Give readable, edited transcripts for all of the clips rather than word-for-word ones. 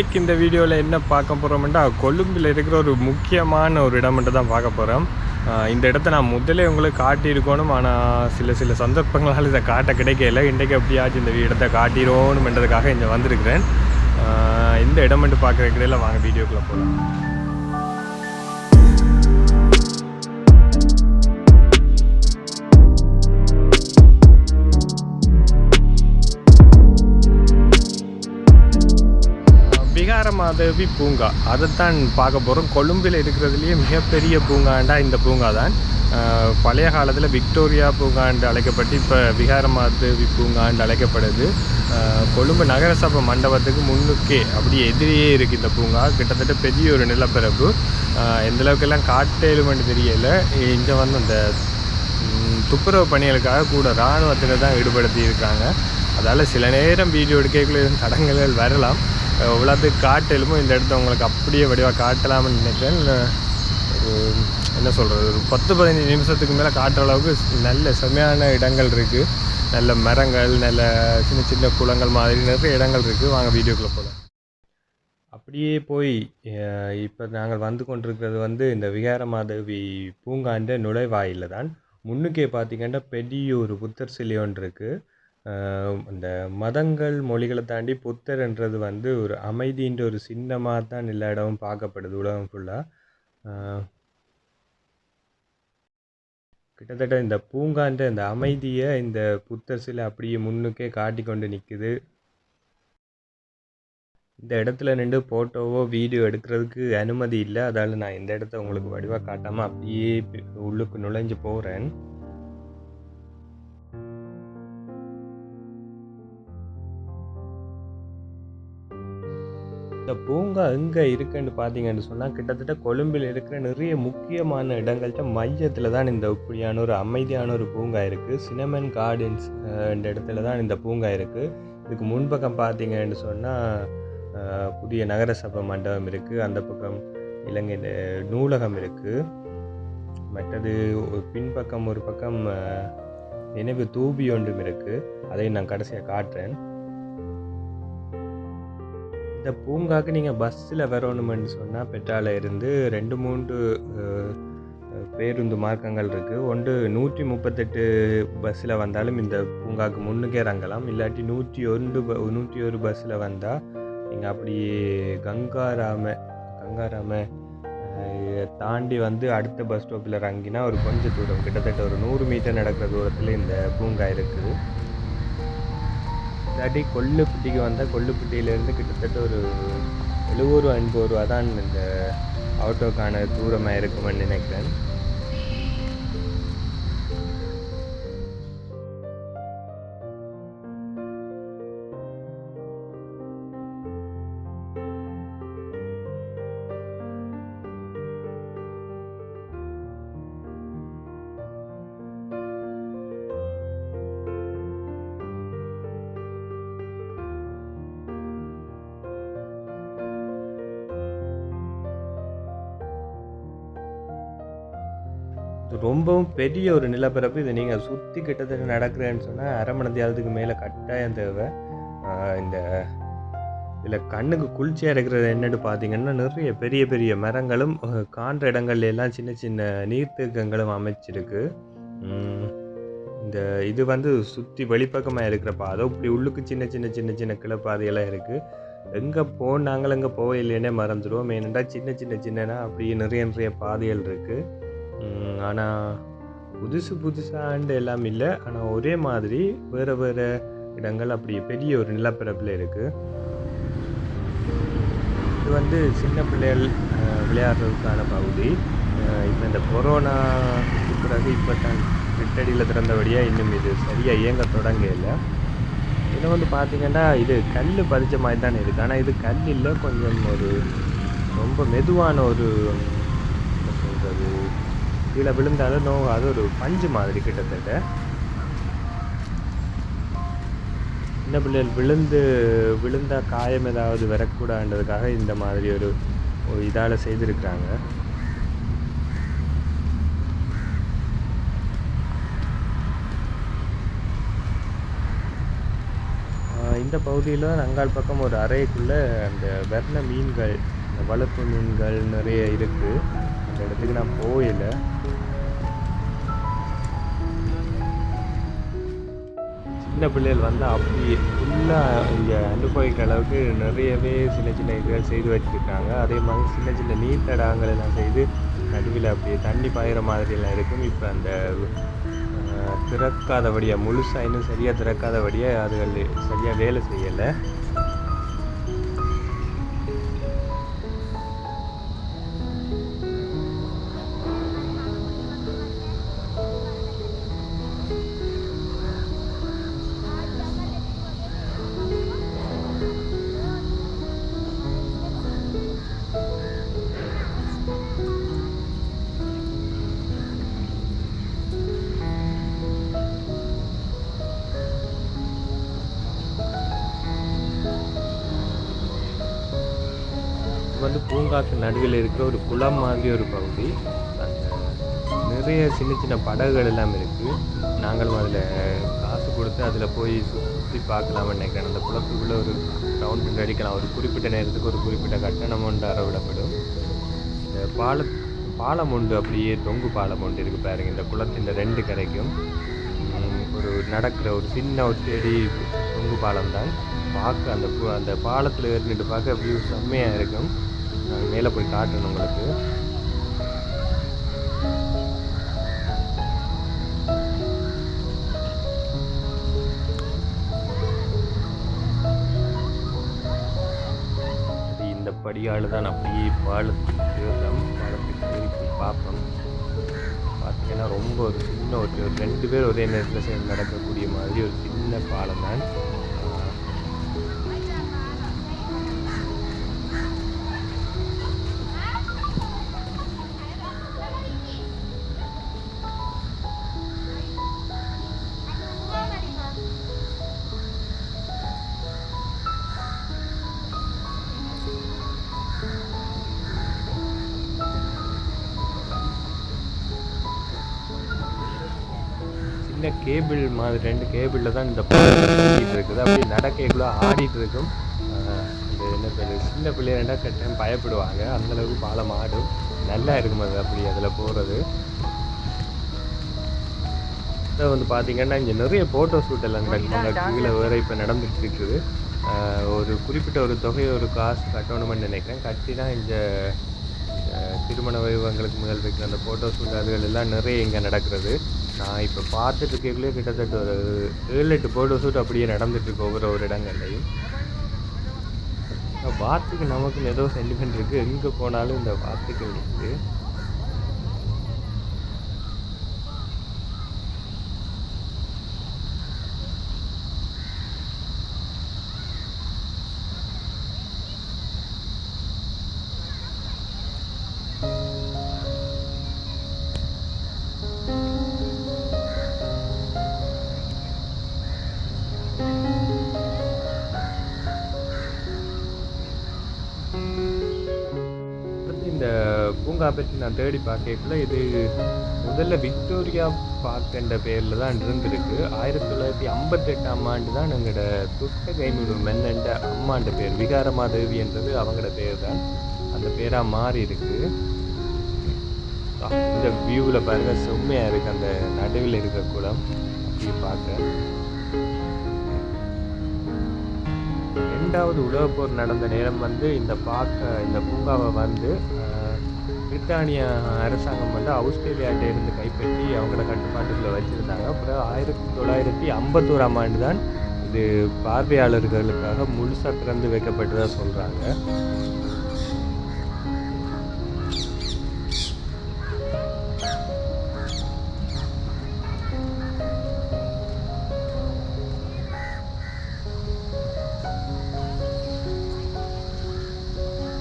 இன்றைக்கு இந்த வீடியோவில் என்ன பார்க்க போகிறோம்னா கொழும்பில் இருக்கிற ஒரு முக்கியமான ஒரு இடம் மட்டும் தான் பார்க்க போகிறோம். இந்த இடத்த நான் முதலே உங்களுக்கு காட்டியிருக்கணும், ஆனால் சில சந்தர்ப்பங்களால் இதை காட்ட கிடைக்கல. இன்றைக்கு எப்படியாச்சும் இந்த இடத்தை காட்டிடுவோணுமென்றதுக்காக இங்கே வந்திருக்கிறேன். இந்த இடம் மட்டும் பார்க்குற இடையில வாங்க வீடியோக்குள்ளே போகலாம். விகாரமாதேவி பூங்கா அதைத்தான் பார்க்க போகிறோம். கொழும்பில் இருக்கிறதுலேயே மிகப்பெரிய பூங்காண்டா இந்த பூங்கா தான். பழைய காலத்தில் விக்டோரியா பூங்காண்டு அழைக்கப்பட்டு இப்போ விகாரமாதேவி பூங்காண்டு அழைக்கப்படுது. கொழும்பு நகரசபை மண்டபத்துக்கு முன்னுக்கே அப்படியே எதிரியே இருக்குது இந்த பூங்கா. கிட்டத்தட்ட பெரிய ஒரு நிலப்பரப்பு. எந்தளவுக்கெல்லாம் காட்டேலுமென்று தெரியலை. இங்கே வந்து அந்த துப்புரவு பணிகளுக்காக கூட இராணுவத்தினர் தான் ஈடுபடுத்தி இருக்காங்க. அதால் சில நேரம் வீடியோ எடுக்கக்குள்ள தடங்கல்கள் வரலாம். இவ்வளோத்துக்கு காட்டலுமோ இந்த இடத்த உங்களுக்கு அப்படியே வடிவாக காட்டலாம்னு நினைக்கிறேன். என்ன சொல்கிறது, ஒரு 10-15 நிமிஷத்துக்கு மேலே காட்டுற அளவுக்கு நல்ல செமையான இடங்கள் இருக்குது. நல்ல மரங்கள், நல்ல சின்ன சின்ன குளங்கள் மாதிரி நிறைய இடங்கள் இருக்குது. வாங்க வீடியோக்குள்ளே போகலாம். அப்படியே போய் இப்போ நாங்கள் வந்து கொண்டிருக்கிறது வந்து இந்த விகாரமாதேவி பூங்காண்ட நுழைவாயில் தான். முன்னுக்கே பார்த்திங்கன்னா பெரிய ஒரு புத்தர் சிலை ஒன்று இருக்குது. இந்த மதங்கள் மொழிகளை தாண்டி புத்தர்ன்றது வந்து ஒரு அமைதின்ற ஒரு சின்னமாக தான் எல்லா இடமும் பார்க்கப்படுது உலகம் ஃபுல்லாக. கிட்டத்தட்ட இந்த பூங்கான்ற இந்த அமைதியை இந்த புத்தர் சிலை அப்படியே முன்னுக்கே காட்டி கொண்டு நிற்குது. இந்த இடத்துல நின்று ஃபோட்டோவோ வீடியோ எடுக்கிறதுக்கு அனுமதி இல்லை. அதால் நான் இந்த இடத்த உங்களுக்கு வடிவாக காட்டாமல் அப்படியே உள்ளுக்கு நுழைஞ்சு போகிறேன். இந்த பூங்கா எங்கே இருக்குன்னு பார்த்தீங்கன்னு சொன்னால் கிட்டத்தட்ட கொழும்பில் இருக்கிற நிறைய முக்கியமான இடங்கள்ட்ட மையத்தில் தான் இந்த இப்படியான ஒரு அமைதியான ஒரு பூங்கா இருக்குது. சினமன் கார்டன்ஸ் இந்த இடத்துல தான் இந்த பூங்கா இருக்குது. இதுக்கு முன்பக்கம் பார்த்தீங்கன்னு சொன்னால் புதிய நகரசபை மண்டபம் இருக்குது. அந்த பக்கம் இலங்கை நூலகம் இருக்குது. மற்றது பின்பக்கம் ஒரு பக்கம் நினைவு தூபி ஒன்றும் இருக்குது. அதையும் நான் கடைசியாக காட்டுறேன். இந்த பூங்காவுக்கு நீங்கள் பஸ்ஸில் வரணுமென்னு சொன்னால் பெற்றால இருந்து 2-3 பேருந்து மார்க்கங்கள் இருக்குது. ஒன்று 138 பஸ்ஸில் வந்தாலும் இந்த பூங்காவுக்கு முன்னுக்கே இறங்கலாம். இல்லாட்டி 101 பஸ்ஸில் வந்தால் நீங்கள் அப்படியே கங்காராம தாண்டி வந்து அடுத்த பஸ் ஸ்டாப்பில் இறங்கினா ஒரு கொஞ்சம் தூரம், கிட்டத்தட்ட ஒரு 100 மீட்டர் நடக்கிற தூரத்தில் இந்த பூங்கா இருக்குது. இல்லாட்டி கொல்லுப்பட்டிக்கு வந்தால் கொல்லுப்பட்டியிலேருந்து கிட்டத்தட்ட ஒரு 70-80 ரூபா தான் இந்த ஆட்டோக்கான தூரமாக இருக்குமென்னு நினைக்கிறேன். ரொம்பவும் பெரிய ஒரு நிலப்பரப்பு. இதை நீங்கள் சுற்றி கிட்டத்தட்ட நடக்கிறேன்னு சொன்னால் அரை மணி நேரத்துக்கு மேலே கட்டாயம் தேவை. இந்த இதில் கண்ணுக்கு குளிர்ச்சியாக இருக்கிறது என்னென்னு பார்த்தீங்கன்னா நிறைய பெரிய பெரிய மரங்களும் காண்ற இடங்கள்ல எல்லாம் சின்ன சின்ன நீர்த்தேக்கங்களும் அமைச்சிருக்கு. இந்த இது வந்து சுற்றி வெளிப்பக்கமாக இருக்கிற பாதை, இப்படி உள்ளுக்கு சின்ன சின்ன சின்ன சின்ன கிளப்பாதையெல்லாம் இருக்குது. எங்கே போனாங்களும் எங்கே போக இல்லைன்னே மறந்துடுவோம். ஏனெண்டா சின்ன சின்ன சின்னனா அப்படியே நிறைய பாதைகள் இருக்குது. ஆனால் புதுசாண்டு எல்லாம் இல்லை. ஆனால் ஒரே மாதிரி வேறு இடங்கள் அப்படி பெரிய ஒரு நிலப்பரப்பில் இருக்குது. இது வந்து சின்ன பிள்ளைகள் விளையாடுறதுக்கான பகுதி. இப்போ இந்த கொரோனா பிறகு இப்போ தான் நெட்டடியில் திறந்தபடியாக இன்னும் இது சரியாக இயங்க தொடங்கலை. இதில் வந்து பார்த்திங்கன்னா இது கல் பதிச்ச மாதிரி தான் இருக்குது. ஆனால் இது கல் இல்லை, கொஞ்சம் ஒரு ரொம்ப மெதுவான ஒரு என்ன சொல்கிறது, கீழே விழுந்தாலும் அது ஒரு பஞ்சு மாதிரி கிட்டத்தட்ட. சின்ன பிள்ளைகள் விழுந்தால் காயம் ஏதாவது வரக்கூடாதுன்றதுக்காக இந்த மாதிரி ஒரு இதால் செய்திருக்கிறாங்க. இந்த பகுதியில் அங்காள் பக்கம் ஒரு அறைக்குள்ளே அந்த வர்ண மீன்கள், இந்த வளர்ப்பு மீன்கள் நிறைய இருக்குது. அந்த இடத்துக்கு நான் போகல. சின்ன பிள்ளைகள் வந்து அப்படி ஃபுல்லாக இங்கே அனுபவிக்கிற அளவுக்கு நிறையவே சின்ன சின்ன இதுகள் செய்து வச்சுருக்காங்க. அதே மாதிரி சின்ன சின்ன நீர் தடாகங்கள் எல்லாம் செய்து நடுவில் அப்படியே தண்ணி பாயிற மாதிரியெல்லாம் இருக்கும். இப்போ அந்த திறக்காதபடியாக முழுசாக இன்னும் சரியாக திறக்காதபடியாக அதுகள் சரியாக வேலை செய்யலை. வந்து பூங்காக்கு நடுவில் இருக்கிற ஒரு குளம் மாதிரி ஒரு பகுதி. அந்த நிறைய சின்ன சின்ன படகுகள் எல்லாம் இருக்குது. நாங்களும் அதில் காசு கொடுத்து அதில் போய் சுற்றி பார்க்கலாம்னு நினைக்கிறேன். அந்த குளத்துக்குள்ளே ஒரு ரவுண்டு அடிக்கலாம். ஒரு குறிப்பிட்ட நேரத்துக்கு ஒரு குறிப்பிட்ட கட்டணம் ஒன்று அறவிடப்படும். இந்த பாலம் உண்டு, அப்படியே தொங்கு பாலம் ஒன்று இருக்குது பாருங்கள். இந்த குளத்தின் 2 கரைக்கும் ஒரு நடக்கிற ஒரு சின்ன ஒத்தடி தொங்கு பாலம் தான். பார்க்க அந்த பாலத்தில் ஏறிட்டு பார்க்க வியூ செம்மையாக இருக்கும். மேலே போய் காட்டணும் உங்களுக்கு. இந்த படியால் தான் அப்படியே பாலத்துக்கு திருப்பி பார்ப்போம். பார்த்தீங்கன்னா ரொம்ப ஒரு சின்ன ஒரு 2 பேர் ஒரே நேரத்தில் சேர்ந்து நடக்கக்கூடிய மாதிரி ஒரு சின்ன பாலம் தான். சின்ன கேபிள் மாதிரி 2 கேபிளில் தான் இந்த பாலம் இருக்குது. அப்படி நடக்கைக்குள்ளே ஆடிட்டு இருக்கும். அந்த என்ன பேர், சின்ன பிள்ளைங்க கட்டாயம் பயப்படுவாங்க. அந்தளவுக்கு பாலம் ஆடும். நல்லா இருக்கும் அது அப்படி அதில் போகிறது. அதை வந்து பார்த்திங்கன்னா இங்கே நிறைய ஃபோட்டோ ஷூட் எல்லாம் நடக்குவாங்க. கீழே வேறு இப்போ நடந்துட்டு இருக்குது. ஒரு குறிப்பிட்ட ஒரு தொகையை ஒரு காசு கட்டணும்னு நினைக்கிறேன். கட்டி தான் இந்த திருமண வைபவங்களுக்கு முதல் வைக்கிற அந்த ஃபோட்டோ ஷூட் அதுகள் எல்லாம் நிறைய இங்கே நடக்கிறது. நான் இப்போ பார்த்துட்டு இருக்கக்குள்ளே கிட்டத்தட்ட ஒரு 7-8 ஃபோட்டோ ஷூட் அப்படியே நடந்துட்டுருக்கு ஒவ்வொரு இடங்கள்லையும். வாத்துக்கு நமக்கு ஏதோ சென்டிமெண்ட் இருக்குது. எங்கே போனாலும் இந்த வாத்துக்கள் இருக்குது. இந்த பூங்கா பற்றி நான் தேடி பார்க்கல. இது முதல்ல விக்டோரியா பார்க் என்ற பேரில் தான் இருந்திருக்கு. 1958ஆம் ஆண்டு தான் எங்களோட துர்க்ககைமுடு மென்னண்ட அம்மாண்ட பேர் விகாரமாதேவி என்றது அவங்களோட பேர் தான். அந்த பேராக மாறி இருக்கு. இந்த வியூவில் பாருங்கள் செம்மையாக இருக்குது. அந்த நடுவில் இருக்கிற குளம் அப்படி பார்க்க. 2வது உலகப் போர் நடந்த நேரம் வந்து இந்த பூங்காவை வந்து பிரித்தானிய அரசாங்கம் வந்து ஆஸ்திரேலியாட்ட இருந்து கைப்பற்றி அவங்களோட கட்டுப்பாட்டுக்குள்ளே வச்சுருந்தாங்க. அப்புறம் 1951ஆம் ஆண்டு தான் இது பார்வையாளர்களுக்காக முழுசாக திறந்து வைக்கப்பட்டதாக சொல்கிறாங்க.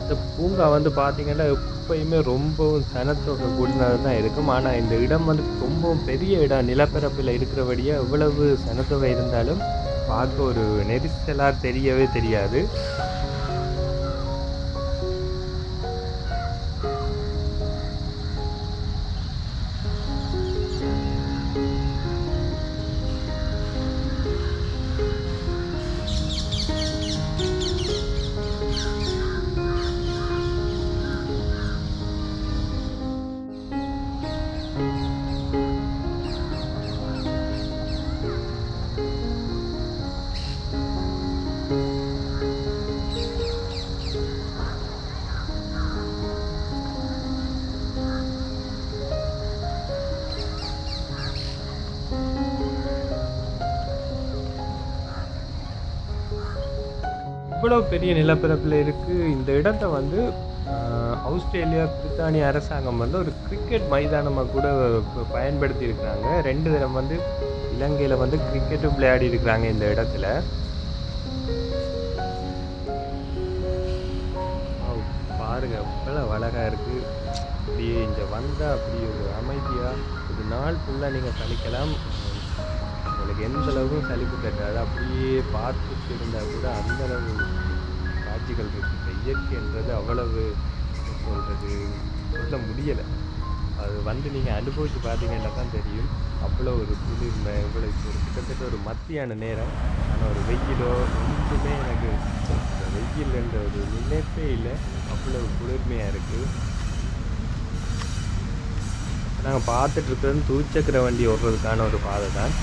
இந்த பூங்கா வந்து பார்த்திங்கன்னா எப்பயுமே ரொம்பவும் சனத்தொகை கூடினது தான் இருக்கும். ஆனால் இந்த இடம் வந்து ரொம்பவும் பெரிய இடம். நிலப்பரப்பில் இருக்கிறபடியே எவ்வளவு சனத்தொகை இருந்தாலும் பார்க்க ஒரு நெரிசலாக தெரியவே தெரியாது. இவ்வளோ பெரிய நிலப்பரப்பில் இருக்குது. இந்த இடத்த வந்து ஆஸ்திரேலியா, பிரித்தானிய அரசாங்கம் வந்து ஒரு கிரிக்கெட் மைதானமாக கூட பயன்படுத்தி இருக்கிறாங்க. 2 தரம் வந்து இலங்கையில் வந்து கிரிக்கெட்டும் விளையாடி இருக்கிறாங்க இந்த இடத்துல. பாருங்க எவ்வளோ அழகாக இருக்குது. அப்படியே இங்கே வந்தால் அப்படி ஒரு அமைதியாக ஒரு நாள் ஃபுல்லாக நீங்கள் கழிக்கலாம். உங்களுக்கு எந்த அளவுக்கும் சலிப்பு தட்டாது. அப்படியே பார்த்துட்டு இருந்தால் கூட அந்தளவு காட்சிகள் இருக்குது. இந்த இயற்கைன்றது அவ்வளவு சொல்கிறது சொல்ல முடியலை. அது வந்து நீங்கள் அனுபவித்து பார்த்தீங்கன்னா தான் தெரியும். அவ்வளோ ஒரு குளிர்மை, இவ்வளோ ஒரு கிட்டத்தட்ட ஒரு மத்தியான நேரம். ஆனால் ஒரு வெயிலோ ஒன்றுமே எனக்கு இந்த வெயில் என்ற ஒரு நினைப்பே இல்லை. அவ்வளோ குளிர்மையாக இருக்குது. நாங்கள் பார்த்துட்ருக்கிறது தூச்சக்கர வண்டி ஓடுறதுக்கான ஒரு பாதை தான்.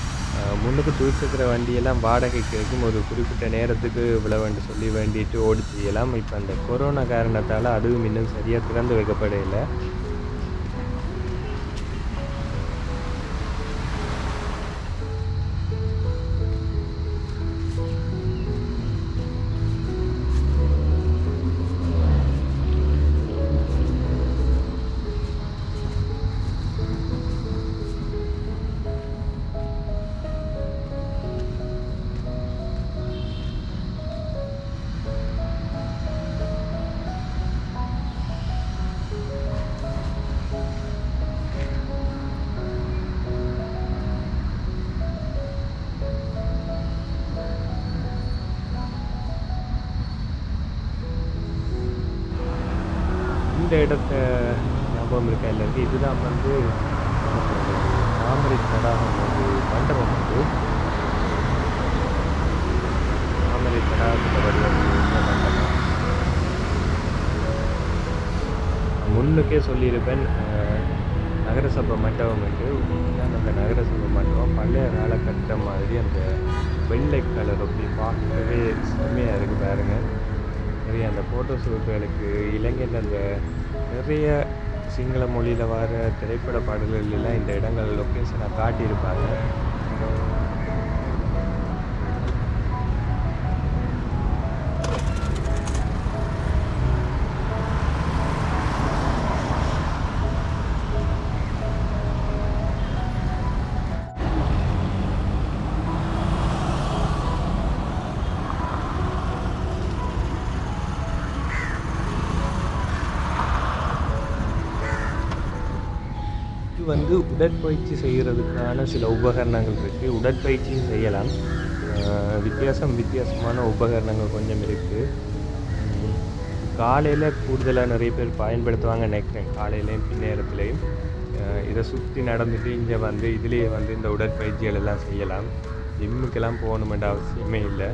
முன்னுக்கு தூச்சக்கர வண்டியெல்லாம் வாடகைக்கு இருக்கும். ஒரு குறிப்பிட்ட நேரத்துக்கு விழவண்டு சொல்லி வேண்டிட்டு ஓடி செய்யலாம். இப்போ அந்த கொரோனா காரணத்தால் அதுவும் இன்னும் சரியாக திறந்து வைக்கப்படையில்லை. இந்த இடத்த ஞாபகம் இருக்கா எல்லாருக்கும்? இதுதான் வந்து தாமரை தடாகம் வந்து மண்டபம் வந்து தாமரை தடாகத்தில் வருவது இந்த மண்டபம். முன்னுக்கே சொல்லியிருப்பேன் நகரசபை மண்டபம் வந்து அந்த நகரசபை மண்டபம் பழைய காலகட்ட மாதிரி அந்த வெள்ளை கலர் அப்படி பார்க்கவே செம்மையாக இருக்குது பாருங்கள். நிறைய அந்த ஃபோட்டோ ஷூட்டுகளுக்கு இலங்கையில் அந்த நிறைய சிங்கள மொழியில் வர திரைப்பட பாடல்களெல்லாம் இந்த இடங்கள் லொக்கேஷனை காட்டியிருப்பாங்க. வந்து உடற்பயிற்சி செய்கிறதுக்கான சில உபகரணங்கள் இருக்குது. உடற்பயிற்சியும் செய்யலாம். வித்தியாசமான உபகரணங்கள் கொஞ்சம் இருக்குது. காலையில் கூடுதலாக நிறைய பேர் பயன்படுத்துவாங்க நினைக்கிறேன். காலையிலையும் பின்னேரத்துலேயும் இதை சுற்றி நடந்துட்டு இங்கே வந்து இதுலேயே வந்து இந்த உடற்பயிற்சிகள் எல்லாம் செய்யலாம். ஜிம்முக்கெல்லாம் போகணுமென்ற அவசியமே இல்லை.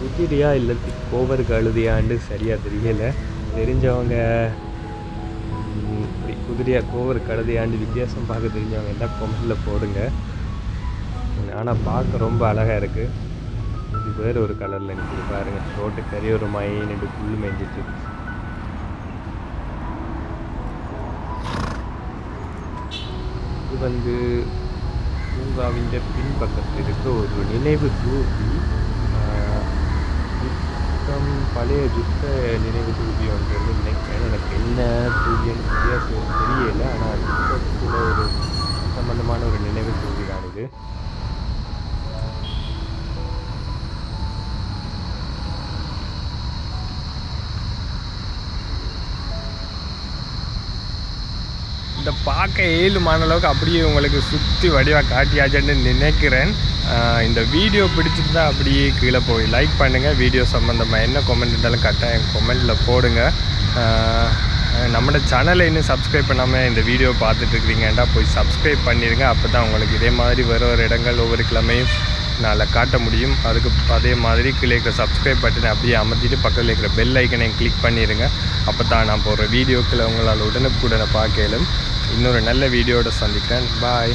குதிரையா இல்லை கோவர் கழுதியான்னு சரியாக தெரியலை. தெரிஞ்சவங்க இப்படி குதிரையா கோவர் கழுதையாண்டு வித்தியாசம் பார்க்க தெரிஞ்சவங்க எல்லாம் கொமெண்டில் போடுங்க. ஆனால் பார்க்க ரொம்ப அழகாக இருக்குது. இது வேறு ஒரு கலரில் நிற்கிது பாருங்கள். ரோட்டு கரையோர மைனிட்டு புல் மேய்ஞ்சிட்டு. இது வந்து பூங்காவின் பின்பக்கத்தில் இருக்க ஒரு நினைவு தூபி. பழைய யுத்த நினைவு தூபி ஒன்று நினைக்கிறேன். எனக்கு என்ன தூபின்னு தெரியலை. ஆனால் யுத்தத்தில் ஒரு சம்பந்தமான ஒரு நினைவு தூபி தான் இது. இந்த பார்க்க ஏழுமான அளவுக்கு அப்படியே உங்களுக்கு சுற்றி வடிவாக காட்டியாச்சுன்னு நினைக்கிறேன். இந்த வீடியோ பிடிச்சிருந்தா அப்படியே கீழே போய் லைக் பண்ணுங்கள். வீடியோ சம்மந்தமாக என்ன கமெண்ட் இருந்தாலும் கட்டாயம் கமெண்டில் போடுங்க. நம்மளோட சேனலை இன்னும் சப்ஸ்கிரைப் பண்ணாமல் இந்த வீடியோ பார்த்துட்ருக்கிறீங்கண்டா போய் சப்ஸ்கிரைப் பண்ணிடுங்க. அப்போ தான் உங்களுக்கு இதே மாதிரி ஒரு இடங்கள் ஒவ்வொரு கிழமையும் நான் காட்ட முடியும். அதுக்கு அதே மாதிரி கீழே இருக்கிற சப்ஸ்கிரைப் பட்டனை அப்படியே அமர்த்திட்டு பக்கத்தில் இருக்கிற பெல் ஐக்கனையும் கிளிக் பண்ணிடுங்க. அப்போ தான் நான் போடுற வீடியோக்களை உங்களால் உடனுக்குடனே பார்க்கலும். இன்னொரு நல்ல வீடியோவோட சந்திக்கிறேன். பாய்.